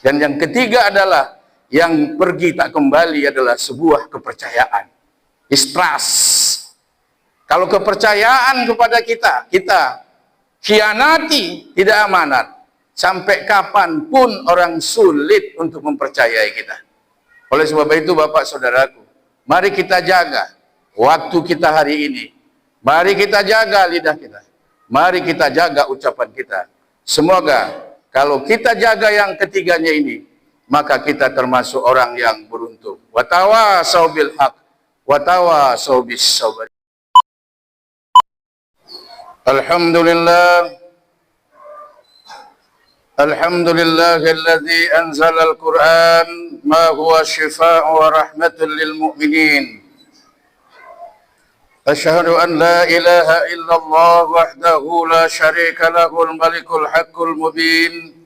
Dan yang ketiga adalah yang pergi tak kembali adalah sebuah kepercayaan. Distrust. Kalau kepercayaan kepada kita khianati, tidak amanat. Sampai kapanpun orang sulit untuk mempercayai kita. Oleh sebab itu Bapak Saudaraku, mari kita jaga waktu kita hari ini. Mari kita jaga lidah kita. Mari kita jaga ucapan kita. Semoga kalau kita jaga yang ketiganya ini, maka kita termasuk orang yang beruntung. Wa tawasau bil haq, wa tawasau bis sabr. Alhamdulillah. Alhamdulillahilladzi anzala al-Qur'an ma huwa shifaa'un wa rahmatun lil mu'minin. Asyhadu an la ilaha illallah wahdahu la syarika lahul malikul haqqul mubin.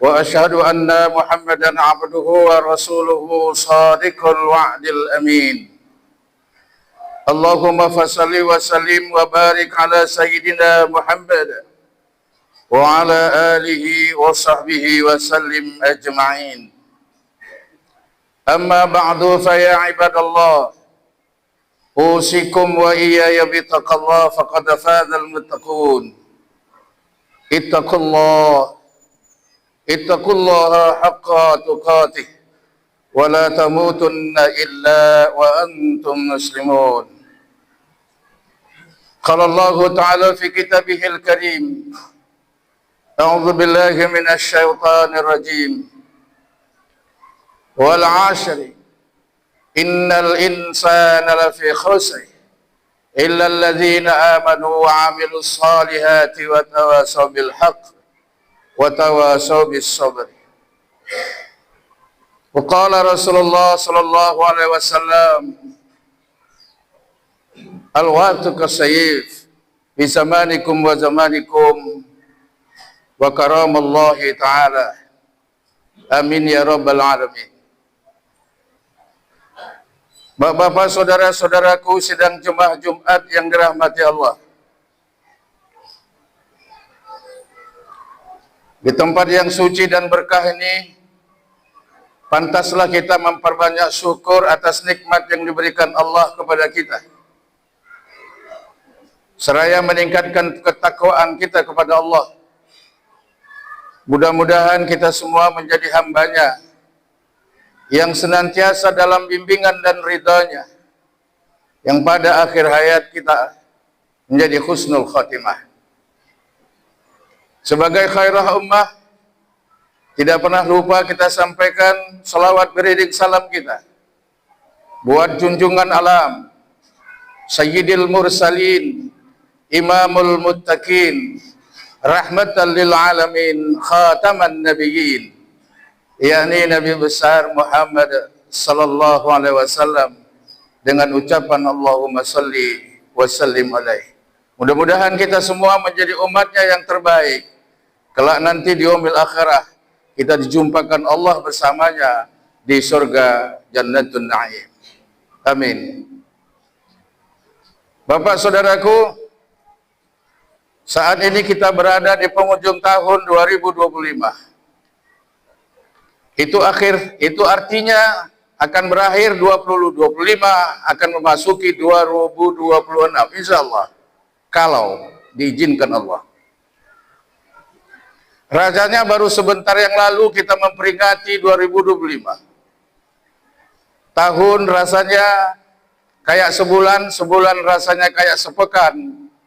Wa asyhadu anna Muhammadan abduhu wa rasuluhu shadiqul wa'dil amin. Allahumma fasalli wa sallim wa barik ala sayyidina Muhammad wa ala alihi wa sahbihi wa sallim ajma'in. Amma ba'du fa ya ibadallah, usikum wa iyaya bitaqallah faqad fadhal muttaqun. Ittaqullaha haqqa tuqatih wa la tamutunna illa wa antum muslimun. Qala Allah Ta'ala fi kitabihil karim, a'udzu billahi minasy syaithanir rajim. Wal 'ashri innal insana lafi khusr illa alladhina amanu wa 'amilus salihati wa tawasaw bil haqq wa tawasaw bis sabr. Wa qala Rasulullah sallallahu alaihi wasallam, al waqtu kasayf bi zamanikum wa zamanikum wa karamallahi ta'ala. Amin ya rabbal alamin. Bapak-bapak, saudara-saudaraku sidang jemaah Jumat yang dirahmati Allah. Di tempat yang suci dan berkah ini, pantaslah kita memperbanyak syukur atas nikmat yang diberikan Allah kepada kita. Seraya meningkatkan ketakwaan kita kepada Allah. Mudah-mudahan kita semua menjadi hambanya yang senantiasa dalam bimbingan dan ridhanya, yang pada akhir hayat kita menjadi husnul khatimah. Sebagai khairah ummah, tidak pernah lupa kita sampaikan salawat beriring salam kita buat junjungan alam, Sayyidil Mursalin, Imamul Muttaqin, rahmatan lil alamin, khataman nabiyyin, yakni Nabi besar Muhammad sallallahu alaihi wasallam, dengan ucapan Allahumma salli wa sallim alaihi. Mudah-mudahan kita semua menjadi umatnya yang terbaik. Kelak nanti di yaumil akhirah kita dijumpakan Allah bersamanya di surga Jannatun Na'im. Amin. Bapak saudaraku, saat ini kita berada di penghujung tahun 2025. Itu artinya akan berakhir 2025, akan memasuki 2026 insyaallah, kalau diizinkan Allah. Rasanya baru sebentar yang lalu kita memperingati 2025. Tahun rasanya kayak sebulan, sebulan rasanya kayak sepekan,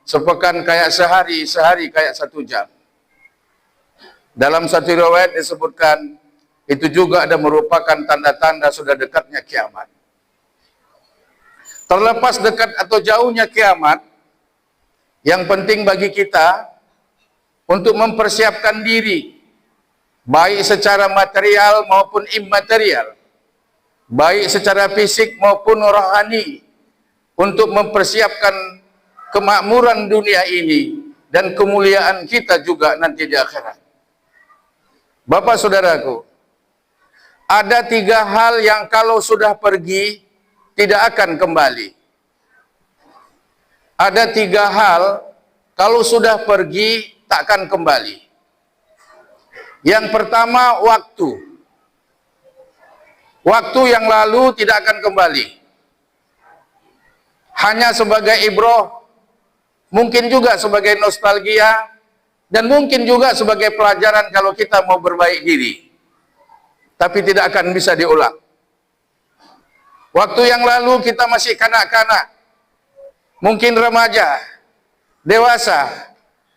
sepekan kayak sehari, sehari kayak 1 jam. Dalam satu riwayat disebutkan, itu juga ada merupakan tanda-tanda sudah dekatnya kiamat. Terlepas dekat atau jauhnya kiamat, yang penting bagi kita untuk mempersiapkan diri, baik secara material maupun immaterial, baik secara fisik maupun rohani, untuk mempersiapkan kemakmuran dunia ini dan kemuliaan kita juga nanti di akhirat. Bapak saudaraku, ada 3 hal yang kalau sudah pergi tidak akan kembali. Ada 3 hal kalau sudah pergi takkan kembali. Yang pertama, waktu. Waktu yang lalu tidak akan kembali. Hanya sebagai ibrah, mungkin juga sebagai nostalgia, dan mungkin juga sebagai pelajaran kalau kita mau berbaik diri. Tapi tidak akan bisa diulang. Waktu yang lalu kita masih kanak-kanak, mungkin remaja, dewasa.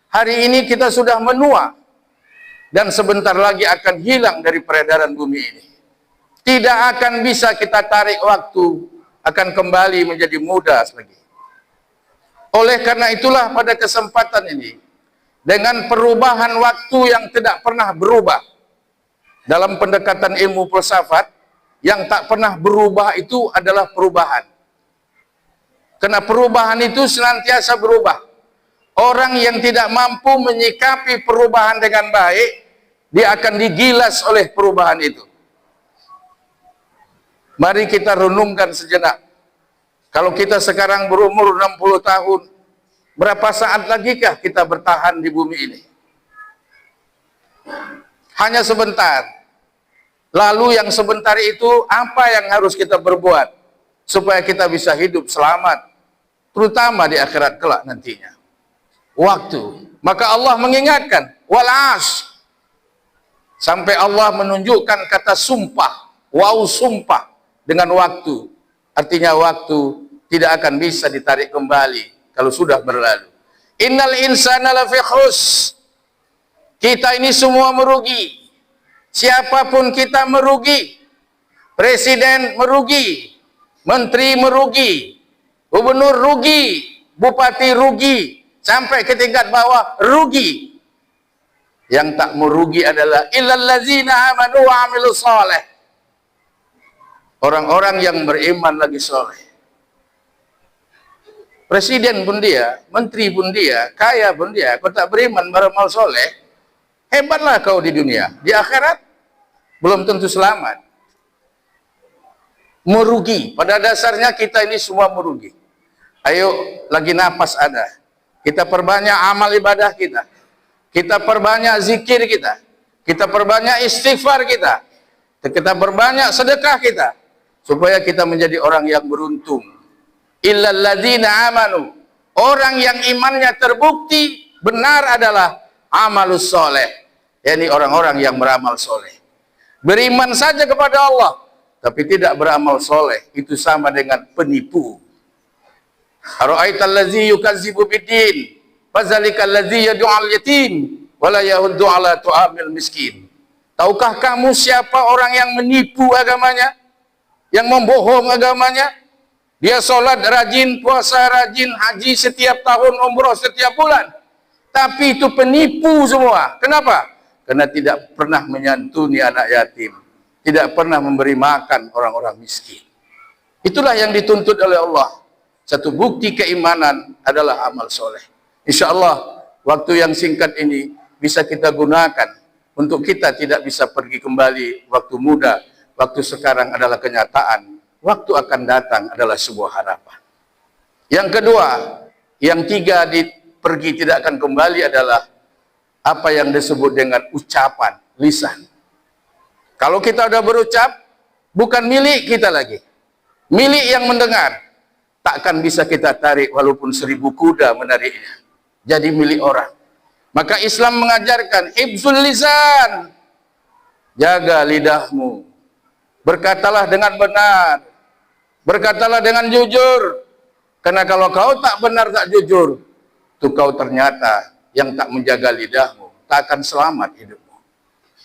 Hari ini kita sudah menua, dan sebentar lagi akan hilang dari peredaran bumi ini. Tidak akan bisa kita tarik waktu, akan kembali menjadi muda lagi. Oleh karena itulah pada kesempatan ini, dengan perubahan waktu yang tidak pernah berubah, dalam pendekatan ilmu filsafat, yang tak pernah berubah itu adalah perubahan. Karena perubahan itu senantiasa berubah. Orang yang tidak mampu menyikapi perubahan dengan baik, dia akan digilas oleh perubahan itu. Mari kita renungkan sejenak. Kalau kita sekarang berumur 60 tahun, berapa saat lagikah kita bertahan di bumi ini? Hanya sebentar. Lalu yang sebentar itu apa yang harus kita berbuat supaya kita bisa hidup selamat, terutama di akhirat kelak nantinya? Waktu. Maka Allah mengingatkan, wal asr. Sampai Allah menunjukkan kata sumpah, wow sumpah dengan waktu. Artinya waktu tidak akan bisa ditarik kembali kalau sudah berlalu. Innal insana lafi khusr. Kita ini semua merugi. Siapapun kita merugi. Presiden merugi, menteri merugi, gubernur rugi, bupati rugi, sampai ke tingkat bawah rugi. Yang tak merugi adalah illallazina amanu wa amilus saleh. Orang-orang yang beriman lagi soleh. Presiden pun dia, menteri pun dia, kaya pun dia, kau tak beriman beramal soleh, hebatlah kau di dunia. Di akhirat belum tentu selamat. Merugi. Pada dasarnya kita ini semua merugi. Ayo, lagi napas ada, kita perbanyak amal ibadah kita. Kita perbanyak zikir kita. Kita perbanyak istighfar kita. Kita perbanyak sedekah kita. Supaya kita menjadi orang yang beruntung. Illal ladzina amanu. Orang yang imannya terbukti benar adalah amalus soleh. yakni orang-orang yang beramal soleh. Beriman saja kepada Allah, tapi tidak beramal soleh, itu sama dengan penipu. Ara'aital ladzi yukazzibu biddin, fadzalikal ladzi yad'ul yatim, wala yahuddu ala tu'amil miskin. Tahukah kamu siapa orang yang menipu agamanya, yang membohong agamanya? Dia sholat rajin, puasa rajin, haji setiap tahun, umroh setiap bulan, tapi itu penipu semua. Kenapa? Karena tidak pernah menyantuni anak yatim, tidak pernah memberi makan orang-orang miskin. Itulah yang dituntut oleh Allah. Satu bukti keimanan adalah amal soleh. Insya Allah waktu yang singkat ini bisa kita gunakan untuk kita tidak bisa pergi kembali waktu muda. Waktu sekarang adalah kenyataan, waktu akan datang adalah sebuah harapan. Yang kedua, yang tiga pergi tidak akan kembali adalah apa yang disebut dengan ucapan lisan. Kalau kita sudah berucap, bukan milik kita lagi, milik yang mendengar. Takkan bisa kita tarik walaupun 1000 kuda menariknya, jadi milik orang. Maka Islam mengajarkan hifzul lisan, jaga lidahmu, berkatalah dengan benar, berkatalah dengan jujur. Karena kalau kau tak benar, tak jujur, itu kau ternyata yang tak menjaga lidahmu, tak akan selamat hidupmu.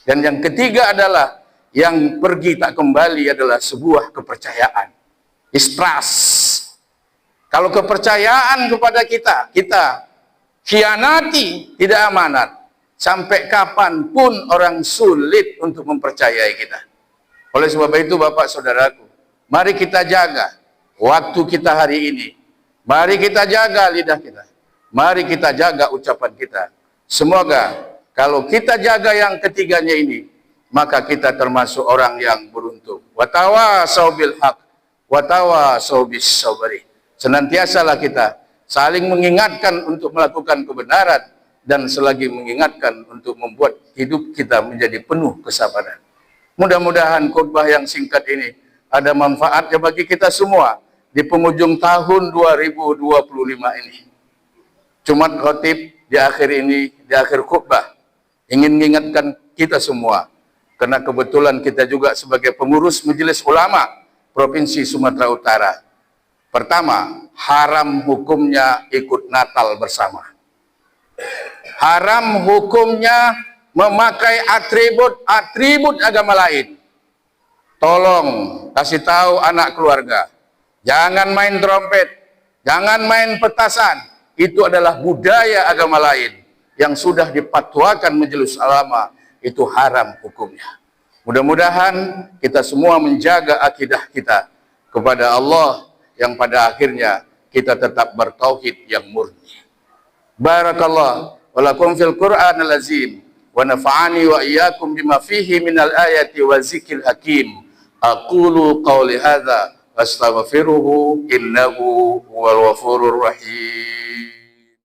Dan yang ketiga adalah yang pergi tak kembali adalah sebuah kepercayaan, trust. Kalau kepercayaan kepada kita khianati, tidak amanat, sampai kapanpun orang sulit untuk mempercayai kita. Oleh sebab itu Bapak Saudaraku, mari kita jaga waktu kita hari ini, mari kita jaga lidah kita, mari kita jaga ucapan kita. Semoga kalau kita jaga yang ketiganya ini, maka kita termasuk orang yang beruntung. Watawasau bil haq, watawasau bis sabri. Senantiasalah kita saling mengingatkan untuk melakukan kebenaran dan selagi mengingatkan untuk membuat hidup kita menjadi penuh kesabaran. Mudah-mudahan khutbah yang singkat ini ada manfaatnya bagi kita semua di penghujung tahun 2025 ini. Jumat Khatib di akhir khutbah ingin mengingatkan kita semua, karena kebetulan kita juga sebagai pengurus Majelis Ulama Provinsi Sumatera Utara. Pertama, haram hukumnya ikut Natal bersama. Haram hukumnya memakai atribut agama lain. Tolong kasih tahu anak keluarga, jangan main trompet, jangan main petasan. Itu adalah budaya agama lain yang sudah dipatwakan Majelis Ulama, itu haram hukumnya. Mudah-mudahan kita semua menjaga akidah kita kepada Allah, yang pada akhirnya kita tetap bertauhid yang murni. Barakallah wa lakum fil Qur'anil azim wa nafa'ani wa iyyakum bima fihi minal ayati wa zikril hakim. Aqulu qawli hadza wastaghfiruhu innahu huwal ghafurur rahim.